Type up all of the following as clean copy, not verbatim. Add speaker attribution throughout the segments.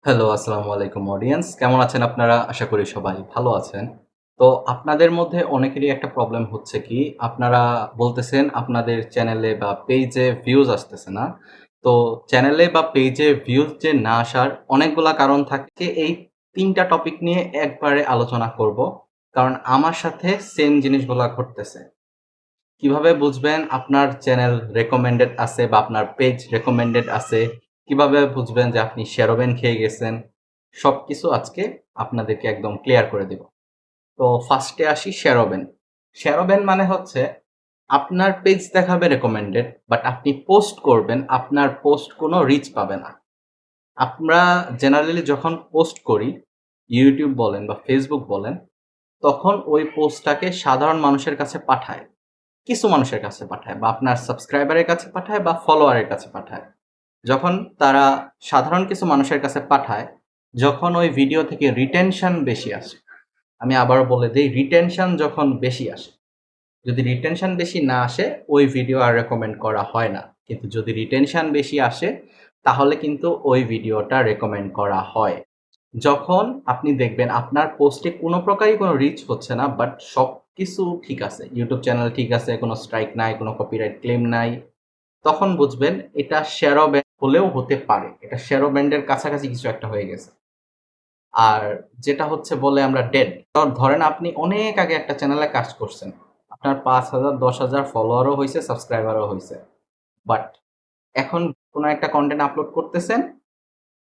Speaker 1: Hello, আসসালামু আলাইকুম audience. কেমন আছেন আপনারা? আশা করি সবাই ভালো আছেন। তো আপনাদের মধ্যে অনেকেরই একটা প্রবলেম হচ্ছে কি, আপনারা বলতেছেন আপনাদের চ্যানেলে বা পেইজে ভিউজ আসতেছে না। তো চ্যানেলে বা পেইজে ভিউজ যে না আসার অনেকগুলা কারণ থাকে। এই ৩ টা টপিক নিয়ে একবারে আলোচনা করব। কারণ আমার সাথে সেম জিনিসগুলা ঘটতেছে। কিভাবে বুঝবেন আপনার চ্যানেল রেকমেন্ডেড আছে বা আপনার পেজ রেকমেন্ডেড আছে? কিভাবে বুঝবেন যে আপনি শ্যাডো ব্যান খেয়ে গেছেন? সবকিছু আজকে আপনাদেরকে একদম ক্লিয়ার করে দিব। তো ফার্স্টে আসি শ্যাডো ব্যান। শ্যাডো ব্যান মানে হচ্ছে আপনার পেজ দেখাবে রেকমেন্ডেড, বাট আপনি পোস্ট করবেন, আপনার পোস্ট কোনো রিচ পাবে না। আমরা জেনারেলি যখন পোস্ট করি, ইউটিউব বলেন বা ফেসবুক বলেন, তখন ওই পোস্টটাকে সাধারণ মানুষের কাছে পাঠায়। কিছু মানুষের কাছে পাঠায় বা আপনার সাবস্ক্রাইবারের কাছে পাঠায় বা ফলোয়ারের কাছে পাঠায়। যখন তারা সাধারণ কিছু মানুষের কাছে পাঠায়, যখন ওই ভিডিও থেকে রিটেনশন বেশি আসে, আমি আবারও বলে দেই, রিটেনশন যখন বেশি আসে, যদি রিটেনশন বেশি না আসে ওই ভিডিও আর রেকমেন্ড করা হয় না। কিন্তু যদি রিটেনশন বেশি আসে তাহলে কিন্তু ওই ভিডিওটা রেকমেন্ড করা হয়। যখন আপনি দেখবেন আপনার পোস্টে কোনো প্রকারই কোনো রিচ হচ্ছে না, বাট সবকিছু ঠিক আছে, ইউটিউব চ্যানেল ঠিক আছে, কোনো স্ট্রাইক নাই, কোনো কপিরাইট ক্লেম নাই, তখন বুঝবেন এটা শ্যাডো ব্যান্ড হলেও হতে পারে। এটা শ্যাডো ব্যান্ডের কাছাকাছি কিছু একটা হয়ে গেছে। আর যেটা হচ্ছে বলে আমরা ডেড। ধরেন আপনি অনেক আগে একটা চ্যানেলে কাজ করছেন। আপনার ৫,০০০ ১০,০০০ ফলোয়ারও হইছে, সাবস্ক্রাইবারও হইছে। বাট এখন কোনো একটা কনটেন্ট আপলোড করতেছেন,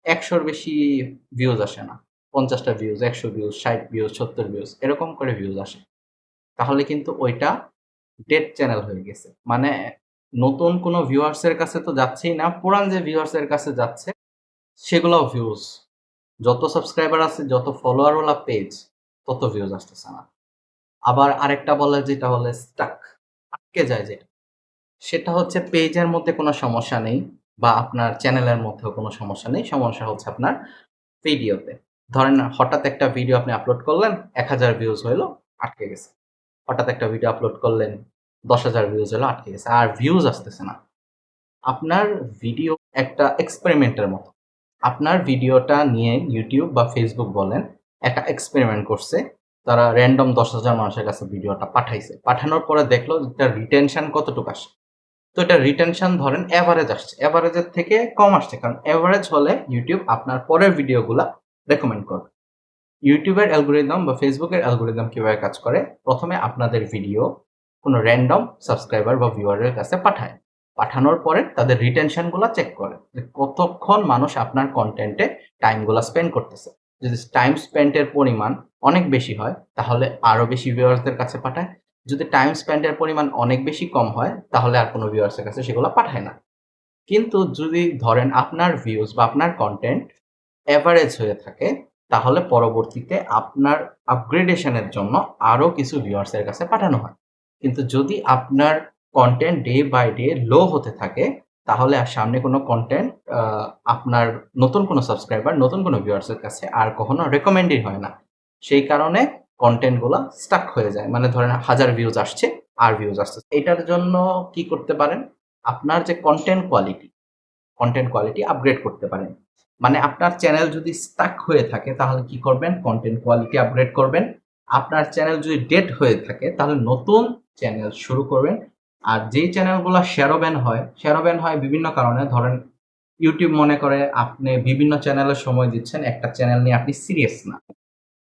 Speaker 1: ১০০'র বেশি ভিউজ আসে না। ৫০ টা ভিউজ, ১০০ ভিউজ, ৬০ ভিউজ, ৭০ ভিউজ এরকম করে ভিউজ আসে। তাহলে কিন্তু ওইটা ডেড চ্যানেল হয়ে গেছে। মানে নতুন কোনো ভিউয়ার্স এর কাছে তো যাচ্ছেই না। পুরান যে ভিউয়ার্স এর কাছে যাচ্ছে সেগুলাও ভিউজ। যত সাবস্ক্রাইবার আছে, যত ফলোয়ার ওয়ালা পেজ, তত ভিউজ আসতেছে না। আবার আরেকটা বলে যেটা বলে স্টাক, আটকে যায় যেটা। সেটা হচ্ছে পেজের মধ্যে কোনো সমস্যা নেই বা আপনার চ্যানেলের মধ্যেও কোনো সমস্যা নেই। সমস্যা হচ্ছে আপনার ভিডিওতে। ধরেন হঠাৎ একটা ভিডিও আপনি আপলোড করলেন, ১,০০০ ভিউজ হইলো, আটকে গেছে। হঠাৎ একটা ভিডিও আপলোড করলেন, ১০,০০০ ভিউজ হলো, আটকে গেছে। আর ভিউজ আসতেছে না। আপনার ভিডিও একটা এক্সপেরিমেন্টের মতো। আপনার ভিডিওটা নিয়ে ইউটিউব বা ফেসবুক বলেন, একটা এক্সপেরিমেন্ট করছে। তারা র‍্যান্ডম ১০,০০০ মানুষের কাছে ভিডিওটা পাঠাইছে। পাঠানোর পরে দেখলো যে এটার রিটেনশন কতটুকু আসে। তো এটার রিটেনশন ধরেন এভারেজ আসছে। এভারেজের থেকে কম আসছে। কারণ এভারেজ হলে ইউটিউব আপনার পরের ভিডিওগুলা রেকমেন্ড করবে। ইউটিউবের অ্যালগরিদম বা ফেসবুকের অ্যালগরিদম কিভাবে কাজ করে? ১ম এ আপনাদের ভিডিও কোনো র‍্যান্ডম সাবস্ক্রাইবার বা ভিউয়ারের কাছে পাঠায়। পাঠানোর পরে তাদের রিটেনশন গুলা চেক করে যে কতক্ষণ মানুষ আপনার কনটেন্টে টাইম গুলা স্পেন্ড করতেছে। যদি টাইম স্পেন্ট এর পরিমাণ অনেক বেশি হয় তাহলে আরো বেশি ভিউয়ার্সদের কাছে পাঠায়। যদি টাইম স্পেন্ট এর পরিমাণ অনেক বেশি কম হয় তাহলে আর কোনো ভিউয়ার্সের কাছে সেগুলা পাঠায় না। কিন্তু যদি ধরেন আপনার ভিউজ বা আপনার কনটেন্ট এভারেজ হয়ে থাকে, তাহলে পরবর্তীতে আপনার আপগ্রেডেশন এর জন্য আরো কিছু ভিউয়ার্স এর কাছে পাঠানো হয়। কিন্তু যদি আপনার কনটেন্ট ডে বাই ডে লো হতে থাকে, তাহলে আর সামনে কোনো কনটেন্ট আ আপনার নতুন কোনো সাবস্ক্রাইবার, নতুন কোনো ভিউয়ার্স এর কাছে আর কখনো রিকমেন্ডই হয় না। সেই কারণে কনটেন্ট গুলা স্টাক হয়ে যায়। মানে ধরেন ১,০০০ ভিউজ আসছে, আর ভিউজ আসতেছে। এটার জন্য কি করতে পারেন? আপনার যে কনটেন্ট কোয়ালিটি আপগ্রেড করতে পারেন। মানে আপনার চ্যানেল যদি স্টাক হয়ে থাকে তাহলে কি করবেন? কনটেন্ট কোয়ালিটি আপগ্রেড করবেন। আপনার চ্যানেল যদি ডেড হয়ে থাকে তাহলে নতুন চ্যানেল শুরু করবেন। আর যেই চ্যানেলগুলা শ্যাডো ব্যান হয় বিভিন্ন কারণে। ধরেন YouTube মনে করে আপনি বিভিন্ন চ্যানেলে সময় দিচ্ছেন, একটা চ্যানেল নিয়ে আপনি সিরিয়াস না।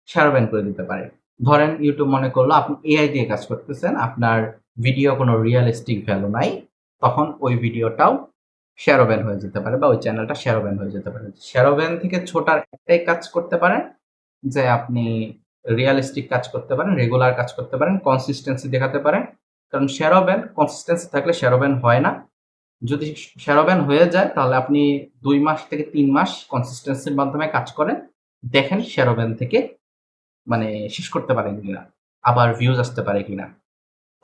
Speaker 1: শ্যাডো ব্যান করে দিতে পারে। ধরেন YouTube মনে করলো আপনি AI দিয়ে কাজ করতেছেন, আপনার ভিডিও কোনো রিয়ালিস্টিক ভ্যালু নাই, তখন ওই ভিডিওটাও শ্যাডো ব্যান হয়ে যেতে পারে বা ওই চ্যানেলটা শ্যাডো ব্যান হয়ে যেতে পারে। শ্যাডো ব্যান থেকে ছোটার একটাই কাজ করতে পারেন যে আপনি রিয়ালিস্টিক কাজ করতে পারেন, রেগুলার কাজ করতে পারেন, কনসিস্টেন্সি দেখাতে পারেন। কারণ শ্যাডো ব্যান কনসিস্টেন্সি থাকলে শ্যাডো ব্যান হয় না। যদি শ্যাডো ব্যান হয়ে যায় তাহলে আপনি ২ মাস থেকে ৩ মাস কনসিস্টেন্সির মাধ্যমে কাজ করেন। দেখেন শ্যাডো ব্যান থেকে মানে শেষ করতে পারেন কিনা, আবার ভিউজ আসতে পারে কিনা।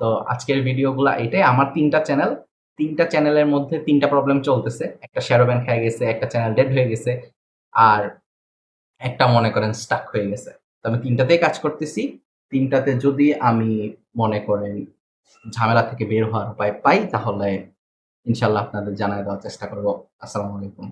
Speaker 1: তো আজকের ভিডিওগুলা এটাই। আমার ৩ টা চ্যানেল। ৩ টা চ্যানেলের মধ্যে ৩ টা প্রবলেম চলতেছে। একটা শ্যাডো ব্যান খেয়ে গেছে, একটা চ্যানেল ডেড হয়ে গেছে, আর একটা মনে করেন স্টাক হয়ে গেছে। তো আমি ৩ টাতেই কাজ করতেছি। ৩ টাতে যদি আমি মনে করেন ঝামেলা থেকে বের হওয়ার উপায় পাই তাহলে ইনশাআল্লাহ আপনাদের জানায় দেওয়ার চেষ্টা করব। আসসালামু আলাইকুম।